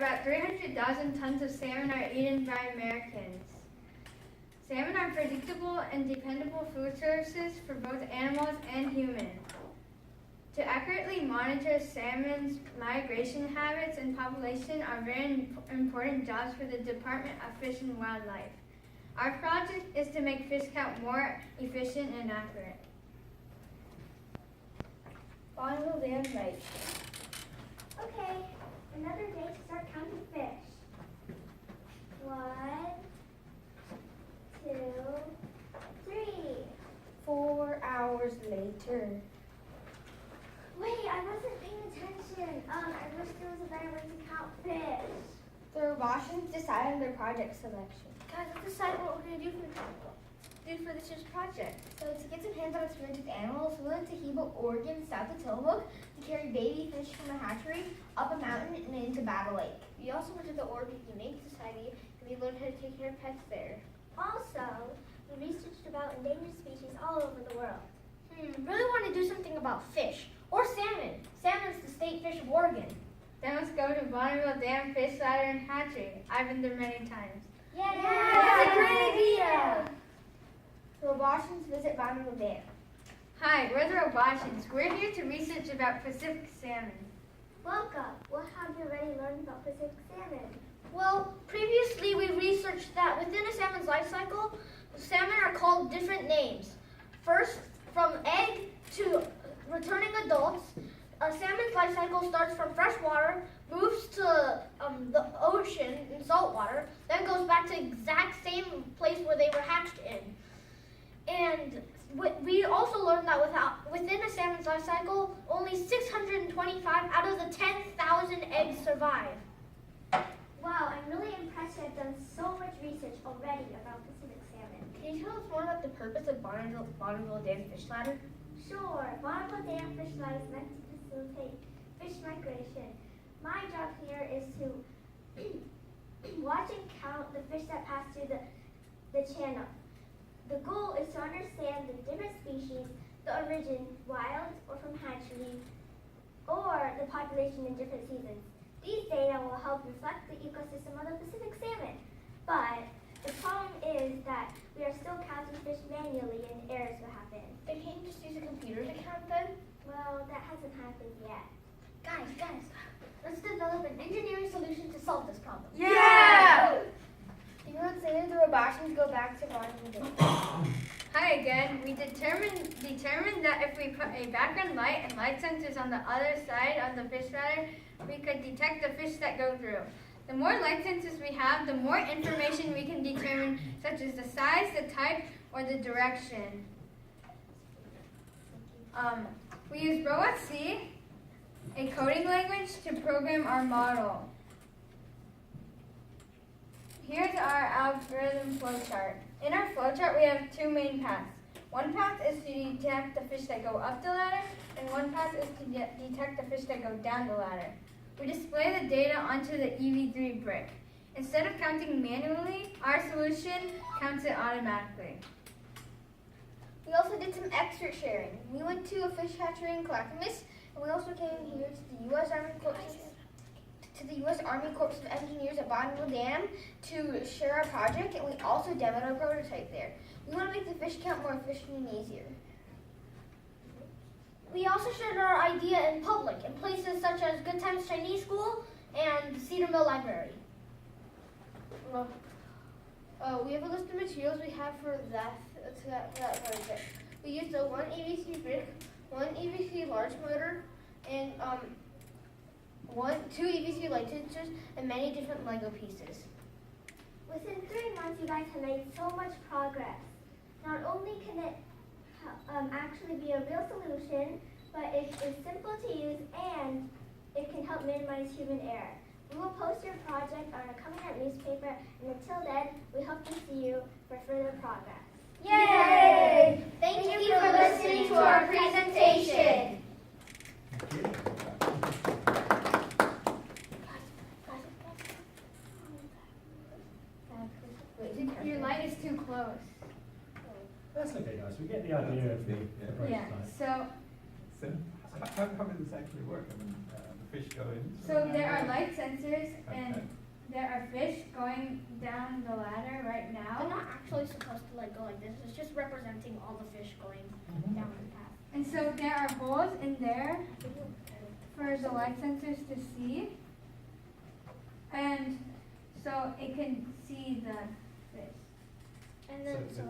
about 300,000 tons of salmon are eaten by Americans. Salmon are predictable and dependable food sources for both animals and humans. To accurately monitor salmon's migration habits and population are very important jobs for the Department of Fish and Wildlife. Our project is to make fish count more efficient and accurate. Bonneville Dam Night. Okay, another day to start counting fish. 1, 2, 3. 4 hours later. Wait, I wasn't paying attention. I wish there was a better way to count fish. The Robotians decided on their project selection. Guys, let's decide what we're going to do for this year's project. So to get some hands-on experience with animals, we went to Hebo, Oregon, south of Tillamook, to carry baby fish from a hatchery up a mountain and into Battle Lake. We also went to the Oregon Humane Society and we learned how to take care of pets there. Also, we researched about endangered species all over the world. Really want to do something about fish. Or salmon. Salmon's the state fish of Oregon. Then let's go to Bonneville Dam Fish Ladder and Hatchery. I've been there many times. Yay! That's a great idea! Robotians visit Bonneville Dam. Hi, we're the Robotians. We're here to research about Pacific salmon. Welcome. What have you already learned about Pacific salmon? Well, previously we researched that within a salmon's life cycle, salmon are called different names. First, from egg to returning adults, a salmon's life cycle starts from fresh water, moves to the ocean in salt water, then goes back to the exact same place where they were hatched in. And we also learned that within a salmon's life cycle, only 625 out of the 10,000 eggs survive. Wow, I'm really impressed you have done so much research already about Pacific salmon. Can you tell us more about the purpose of Bonneville Dam Fish Ladder? Sure, Bonneville Dam Fish Ladder is meant to facilitate fish migration. My job here is to watch and count the fish that pass through the channel. The goal is to understand the different species, the origin, wild or from hatchery, or the population in different seasons. These data will help reflect the ecosystem of the Pacific salmon. But the problem is that we are still counting fish manually and errors will happen. Then can't you just use a computer to count them? Well, that hasn't happened yet. Guys, let's develop an engineering solution to solve this problem. Yeah! You know what, later the Robotians go back to Bonneville Dam. Hi again. We determined that if we put a background light and light sensors on the other side of the fish ladder, we could detect the fish that go through. The more light sensors we have, the more information we can determine, such as the size, the type, or the direction. We use Robot C, a coding language, to program our model. Here's our algorithm flowchart. In our flowchart, we have two main paths. One path is to detect the fish that go up the ladder, and one path is to detect the fish that go down the ladder. We display the data onto the EV3 brick. Instead of counting manually, our solution counts it automatically. We also did some extra sharing. We went to a fish hatchery in Clackamas, and we also came here to the U.S. Army Corps of Engineers at Bonneville Dam to share our project, and we also demoed our prototype there. We want to make the fish count more efficient and easier. We also shared our idea in public, in places such as Good Times Chinese School and Cedar Mill Library. We have a list of materials we have for that project. We used a 1 EVC brick, 1 EVC large motor, and 2 EVC light sensors, and many different Lego pieces. Within 3 months, you guys have made so much progress. Not only can it actually be a real solution, but it is simple to use and it can help minimize human error. We will post your project on a coming out newspaper, and until then, we hope to see you for further progress. Yay! Thank you for listening to our presentation. Your light is too close. That's okay, guys. We get the idea of the Yeah, prototype. so So how did this actually work? I mean, fish going? So there are light sensors and Okay. there are fish going down the ladder right They're now. not actually supposed to like go like this. It's just representing all the fish going down the path. And so there are holes in there for the light sensors to see. And so it can see the fish. And then So so